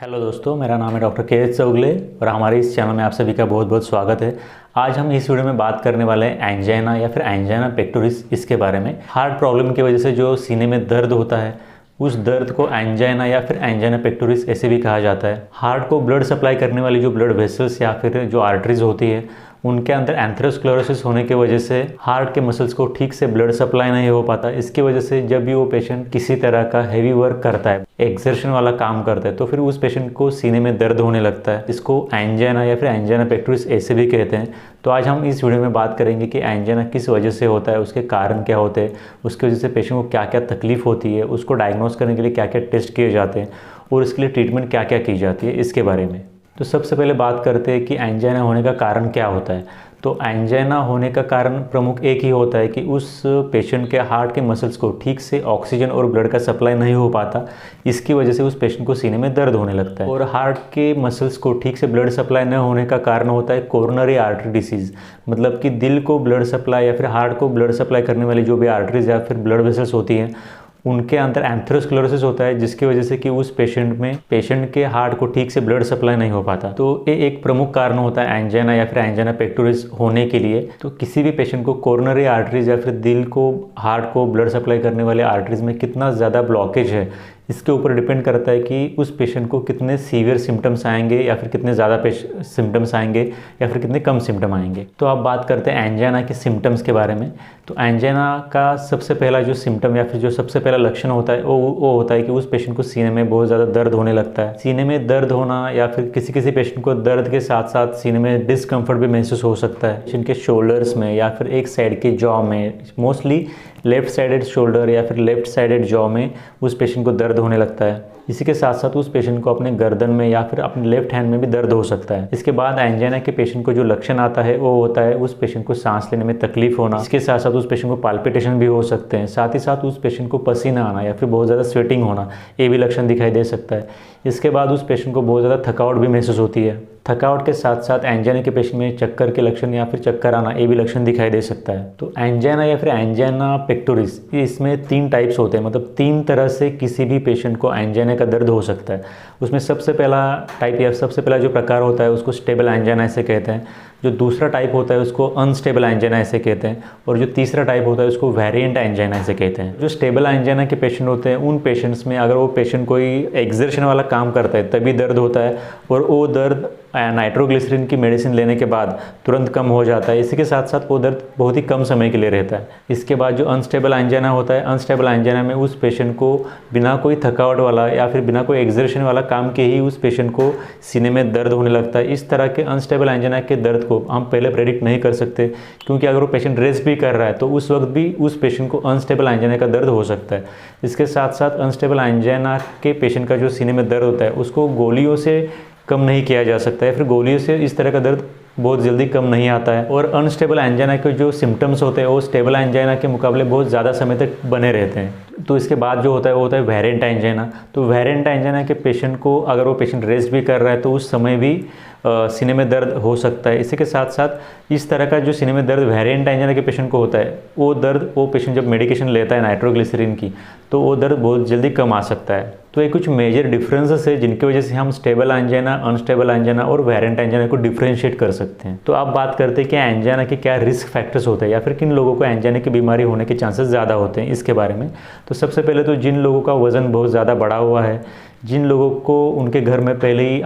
Hello दोस्तों, मेरा नाम है डॉक्टर के एच चौगले और हमारे इस चैनल में आप सभी का बहुत बहुत स्वागत है। आज हम इस वीडियो में बात करने वाले हैं एंजाइना या फिर एंजाइना पेक्टोरिस इसके बारे में। हार्ट प्रॉब्लम की वजह से जो सीने में दर्द होता है उस दर्द को एंजाइना या फिर एंजाइना पेक्टोरिस ऐसे भी कहा जाता है। हार्ट को ब्लड सप्लाई करने वाली जो ब्लड वेसल्स या फिर जो आर्टरीज होती है उनके अंदर एंथेरोस्क्लेरोसिस होने की वजह से हार्ट के मसल्स को ठीक से ब्लड सप्लाई नहीं हो पाता। इसकी वजह से जब भी वो पेशेंट किसी तरह का हैवी वर्क करता है, एक्सर्शन वाला काम करता है, तो फिर उस पेशेंट को सीने में दर्द होने लगता है। इसको एंजाइना या फिर एंजाइना पेक्टोरिस ऐसे भी कहते हैं। तो आज हम इस वीडियो में बात करेंगे कि एंजाइना किस वजह से होता है, उसके कारण क्या होते हैं, उसकी वजह से पेशेंट को क्या क्या तकलीफ होती है, उसको डायग्नोस करने के लिए क्या क्या टेस्ट किए जाते हैं और इसके लिए ट्रीटमेंट क्या क्या की जाती है, इसके बारे में। तो सबसे पहले बात करते हैं कि एंजाइना होने का कारण क्या होता है। तो एंजाइना होने का कारण प्रमुख एक ही होता है कि उस पेशेंट के हार्ट के मसल्स को ठीक से ऑक्सीजन और ब्लड का सप्लाई नहीं हो पाता। इसकी वजह से उस पेशेंट को सीने में दर्द होने लगता है। और हार्ट के मसल्स को ठीक से ब्लड सप्लाई न होने का कारण होता है कोरोनरी आर्टरी डिसीज़, मतलब कि दिल को ब्लड सप्लाई या फिर हार्ट को ब्लड सप्लाई करने वाली जो भी आर्टरीज या फिर ब्लड वेसल्स होती हैं उनके अंदर एंथेरोस्क्लेरोसिस होता है, जिसकी वजह से कि उस पेशेंट के हार्ट को ठीक से ब्लड सप्लाई नहीं हो पाता। तो ये एक प्रमुख कारण होता है एंजाइना या फिर एंजाइना पेक्टोरिस होने के लिए। तो किसी भी पेशेंट को कोरोनरी आर्टरीज या फिर दिल को हार्ट को ब्लड सप्लाई करने वाले आर्टरीज में कितना ज़्यादा ब्लॉकेज है, इसके ऊपर डिपेंड करता है कि उस पेशेंट को कितने सीवियर सिम्टम्स आएंगे या फिर कितने ज़्यादा सिम्टम्स आएंगे या फिर कितने कम सिम्टम आएंगे। तो अब बात करते हैं एंजाइना के सिम्टम्स के बारे में। तो एंजाइना का सबसे पहला जो सिम्टम या फिर जो सबसे पहला लक्षण होता है वो होता है कि उस पेशेंट को सीने में बहुत ज़्यादा दर्द होने लगता है। सीने में दर्द होना या फिर किसी पेशेंट को दर्द के साथ साथ सीने में डिस्कम्फर्ट भी महसूस हो सकता है। पेशेंट के शोल्डर्स में या फिर एक साइड के जॉ में, मोस्टली लेफ्ट साइडेड शोल्डर या फिर लेफ्ट साइडेड जॉ में उस पेशेंट को दर्द होने लगता है। इसी के साथ साथ उस पेशेंट को अपने गर्दन में या फिर अपने लेफ्ट हैंड में भी दर्द हो सकता है। इसके बाद एंजाइना के पेशेंट को जो लक्षण आता है वो होता है उस पेशेंट को सांस लेने में तकलीफ होना। इसके साथ साथ उस पेशेंट को पाल्पिटेशन भी हो सकते हैं। साथ ही साथ उस पेशेंट को पसीना आना या फिर बहुत ज़्यादा स्वेटिंग होना, ये भी लक्षण दिखाई दे सकता है। इसके बाद उस पेशेंट को बहुत ज़्यादा थकावट भी महसूस होती है। थकावट के साथ साथ एंजाइना के पेशेंट में चक्कर के लक्षण या फिर चक्कर आना, ये भी लक्षण दिखाई दे सकता है। तो एंजाइना या फिर एंजाइना पेक्टोरिस, इसमें 3 टाइप्स होते हैं, मतलब 3 तरह से किसी भी पेशेंट को एंजाइना का दर्द हो सकता है। उसमें सबसे पहला टाइप या सबसे पहला जो प्रकार होता है उसको स्टेबल एंजाइना ऐसे कहते हैं। जो दूसरा टाइप होता है उसको अनस्टेबल एंजाइना ऐसे कहते हैं और जो तीसरा टाइप होता है उसको वेरिएंट एंजाइना ऐसे कहते हैं। जो स्टेबल एंजाइना के पेशेंट होते हैं उन पेशेंट्स में अगर वो पेशेंट कोई एक्सर्शन वाला काम करता है तभी दर्द होता है और वो दर्द नाइट्रोग्लिसरीन की मेडिसिन लेने के बाद तुरंत कम हो जाता है। इसी के साथ साथ वो दर्द बहुत ही कम समय के लिए रहता है। इसके बाद जो अनस्टेबल एंजाइना होता है, अनस्टेबल एंजाइना में उस पेशेंट को बिना कोई थकावट वाला या फिर बिना कोई एक्सर्शन वाला काम के ही उस पेशेंट को सीने में दर्द होने लगता है। इस तरह के अनस्टेबल एंजाइना के दर्द को हम पहले प्रेडिक्ट नहीं कर सकते, क्योंकि अगर वो पेशेंट रेस्ट भी कर रहा है तो उस वक्त भी उस पेशेंट को अनस्टेबल एंजाइना का दर्द हो सकता है। इसके साथ साथ अनस्टेबल एंजाइना के पेशेंट का जो सीने में दर्द होता है उसको गोलियों से कम नहीं किया जा सकता है, फिर गोलियों से इस तरह का दर्द बहुत जल्दी कम नहीं आता है। और अनस्टेबल एंजाइना के जो सिम्टम्स होते हैं वो स्टेबल एंजाइना के मुकाबले बहुत ज़्यादा समय तक बने रहते हैं। तो इसके बाद जो होता है वो होता है वेरिएंट एंजाइना। तो वेरिएंट एंजाइना के पेशेंट को अगर वो पेशेंट रेस्ट भी कर रहा है तो उस समय भी सीने में दर्द हो सकता है। इसी के साथ साथ इस तरह का जो सीने में दर्द वेरिएंट एंजाइना के पेशेंट को होता है वो पेशेंट जब मेडिकेशन लेता है नाइट्रोग्लिसरीन की तो वो दर्द बहुत जल्दी कम आ सकता है। तो ये कुछ मेजर डिफरेंसेस है जिनकी वजह से हम स्टेबल एंजाइना, अनस्टेबल एंजाइना और वेरिएंट एंजाइना को डिफ्रेंशिएट कर सकते हैं। तो अब बात करते हैं कि एंजाइना के क्या रिस्क फैक्टर्स होते हैं या फिर किन लोगों को एंजाइना की बीमारी होने के चांसेस ज़्यादा होते हैं, इसके बारे में। तो सबसे पहले तो जिन लोगों का वज़न बहुत ज़्यादा बढ़ा हुआ है, जिन लोगों को उनके घर में पहले ही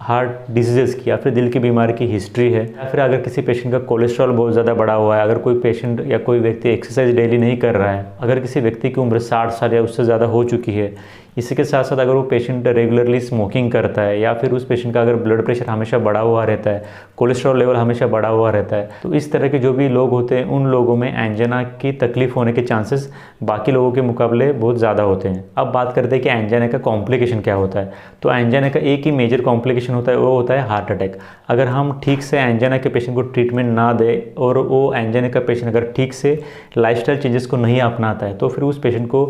हार्ट डिजीज़ की या फिर दिल की बीमारी की हिस्ट्री है, या फिर अगर किसी पेशेंट का कोलेस्ट्रॉल बहुत ज़्यादा बढ़ा हुआ है, अगर कोई पेशेंट या कोई व्यक्ति एक्सरसाइज डेली नहीं कर रहा है, अगर किसी व्यक्ति की उम्र 60 साल या उससे ज़्यादा हो चुकी है, इसी के साथ साथ अगर वो पेशेंट रेगुलरली स्मोकिंग करता है या फिर उस पेशेंट का अगर ब्लड प्रेशर हमेशा बढ़ा हुआ रहता है, कोलेस्ट्रॉल लेवल हमेशा बढ़ा हुआ रहता है, तो इस तरह के जो भी लोग होते हैं उन लोगों में एंजाइना की तकलीफ होने के चांसेस बाकी लोगों के मुकाबले बहुत ज़्यादा होते हैं। अब बात करते हैं कि एंजाइना का कॉम्प्लिकेशन क्या होता है। तो एंजाइना का एक ही मेजर कॉम्प्लिकेशन होता है, वो होता है हार्ट अटैक। अगर हम ठीक से एंजाइना के पेशेंट को ट्रीटमेंट ना दें और वो एंजाइना का पेशेंट अगर ठीक से लाइफस्टाइल चेंजेस को नहीं अपनाता है तो फिर उस पेशेंट को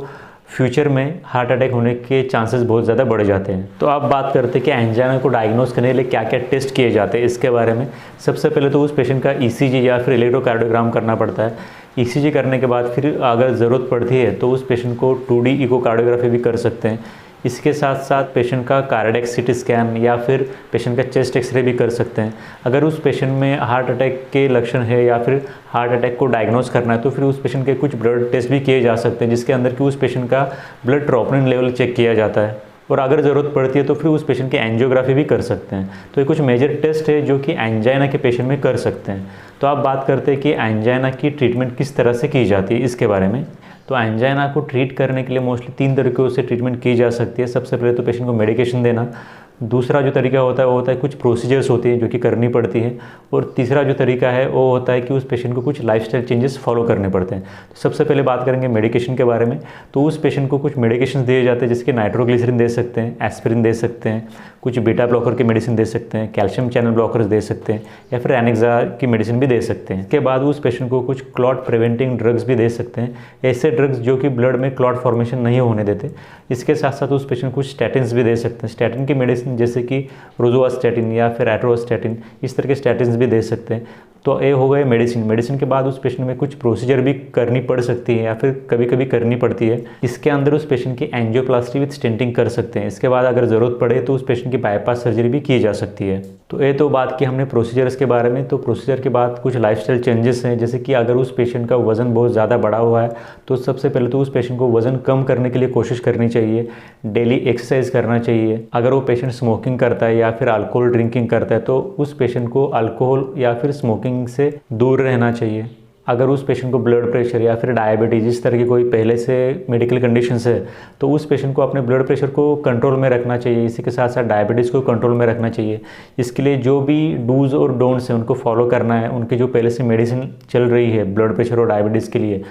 फ्यूचर में हार्ट अटैक होने के चांसेस बहुत ज़्यादा बढ़ जाते हैं। तो अब बात करते हैं कि एंजाइना को डायग्नोस करने के लिए क्या क्या टेस्ट किए जाते हैं, इसके बारे में। सबसे पहले तो उस पेशेंट का ईसीजी या फिर इलेक्ट्रोकार्डियोग्राम करना पड़ता है। ईसीजी करने के बाद फिर अगर ज़रूरत पड़ती है तो उस पेशेंट को 2D इकोकार्डियोग्राफी भी कर सकते हैं। इसके साथ साथ पेशेंट का कार्डियक सीटी स्कैन या फिर पेशेंट का चेस्ट एक्सरे भी कर सकते हैं। अगर उस पेशेंट में हार्ट अटैक के लक्षण है या फिर हार्ट अटैक को डायग्नोस करना है तो फिर उस पेशेंट के कुछ ब्लड टेस्ट भी किए जा सकते हैं, जिसके अंदर कि उस पेशेंट का ब्लड ट्रोपोनिन लेवल चेक किया जाता है। और अगर ज़रूरत पड़ती है तो फिर उस पेशेंट की एंजियोग्राफी भी कर सकते हैं। तो ये कुछ मेजर टेस्ट है जो कि एंजाइना के पेशेंट में कर सकते हैं। तो आप बात करते हैं कि एंजाइना की ट्रीटमेंट किस तरह से की जाती है इसके बारे में। तो एंजाइना को ट्रीट करने के लिए मोस्टली 3 तरीक़ों से ट्रीटमेंट की जा सकती है। सबसे पहले तो पेशेंट को मेडिकेशन देना, दूसरा जो तरीका होता है वो होता है कुछ प्रोसीजर्स होती हैं जो कि करनी पड़ती है, और तीसरा जो तरीका है वो होता है कि उस पेशेंट को कुछ लाइफस्टाइल चेंजेस फॉलो करने पड़ते हैं। तो सबसे पहले बात करेंगे मेडिकेशन के बारे में। तो उस पेशेंट को कुछ मेडिकेशन दिए जाते हैं, जिसके नाइट्रोग्लिसरीन दे सकते हैं, एस्पिरिन दे सकते हैं, कुछ बीटा ब्लॉकर की मेडिसिन दे सकते हैं, कैल्शियम चैनल ब्लॉकर्स दे सकते हैं, या फिर एनेक्सा की मेडिसिन भी दे सकते हैं। इसके बाद उस पेशेंट को कुछ क्लॉट प्रिवेंटिंग ड्रग्स भी दे सकते हैं, ऐसे ड्रग्स जो कि ब्लड में क्लॉट फॉर्मेशन नहीं होने देते। इसके साथ साथ उस पेशेंट को कुछ स्टैटिन्स भी दे सकते हैं। स्टैटिन की मेडिसिन जैसे कि रोजुवास्टैटिन या फिर एट्रोस्टैटिन, इस तरह के स्टैटिन्स भी दे सकते हैं। तो ये हो गए मेडिसिन के बाद उस पेशेंट में कुछ प्रोसीजर भी करनी पड़ सकती है या फिर कभी कभी करनी पड़ती है। इसके अंदर उस पेशेंट की एंजियोप्लास्टी विद स्टेंटिंग कर सकते हैं। इसके बाद अगर ज़रूरत पड़े तो उस पेशेंट की बाईपास सर्जरी भी की जा सकती है। तो ये तो बात की हमने प्रोसीजर्स के बारे में। तो प्रोसीजर के बाद कुछ लाइफस्टाइल चेंजेस हैं, जैसे कि अगर उस पेशेंट का वज़न बहुत ज़्यादा बढ़ा हुआ है तो सबसे पहले तो उस पेशेंट को वज़न कम करने के लिए कोशिश करनी चाहिए, डेली एक्सरसाइज करना चाहिए। अगर वो पेशेंट स्मोकिंग करता है या फिर अल्कोहल ड्रिंकिंग करता है तो उस पेशेंट को अल्कोहल या फिर स्मोकिंग से दूर रहना चाहिए। अगर उस पेशेंट को ब्लड प्रेशर या फिर डायबिटीज इस तरह की कोई पहले से मेडिकल कंडीशंस है तो उस पेशेंट को अपने ब्लड प्रेशर को कंट्रोल में रखना चाहिए। इसी के साथ साथ डायबिटीज़ को कंट्रोल में रखना चाहिए। इसके लिए जो भी डूज और डोंट्स हैं उनको फॉलो करना है। उनकी जो पहले से मेडिसिन चल रही है ब्लड प्रेशर और डायबिटीज़ के लिए,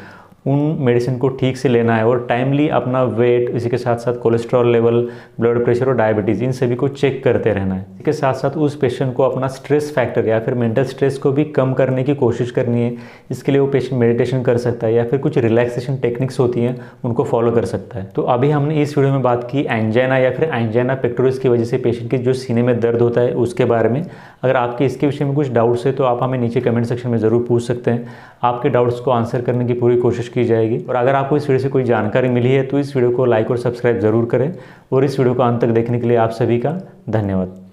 उन मेडिसिन को ठीक से लेना है और टाइमली अपना वेट, इसी के साथ साथ कोलेस्ट्रॉल लेवल, ब्लड प्रेशर और डायबिटीज़, इन सभी को चेक करते रहना है। इसके साथ साथ उस पेशेंट को अपना स्ट्रेस फैक्टर या फिर मेंटल स्ट्रेस को भी कम करने की कोशिश करनी है। इसके लिए वो पेशेंट मेडिटेशन कर सकता है या फिर कुछ रिलैक्सेशन टेक्निक्स होती हैं उनको फॉलो कर सकता है। तो अभी हमने इस वीडियो में बात की एंजाइना या फिर एंजाइना पेक्टोरिस की वजह से पेशेंट के जो सीने में दर्द होता है उसके बारे में। अगर आपके इसके विषय में कुछ डाउट्स है तो आप हमें नीचे कमेंट सेक्शन में ज़रूर पूछ सकते हैं। आपके डाउट्स को आंसर करने की पूरी कोशिश की जाएगी। और अगर आपको इस वीडियो से कोई जानकारी मिली है तो इस वीडियो को लाइक और सब्सक्राइब ज़रूर करें। और इस वीडियो को अंत तक देखने के लिए आप सभी का धन्यवाद।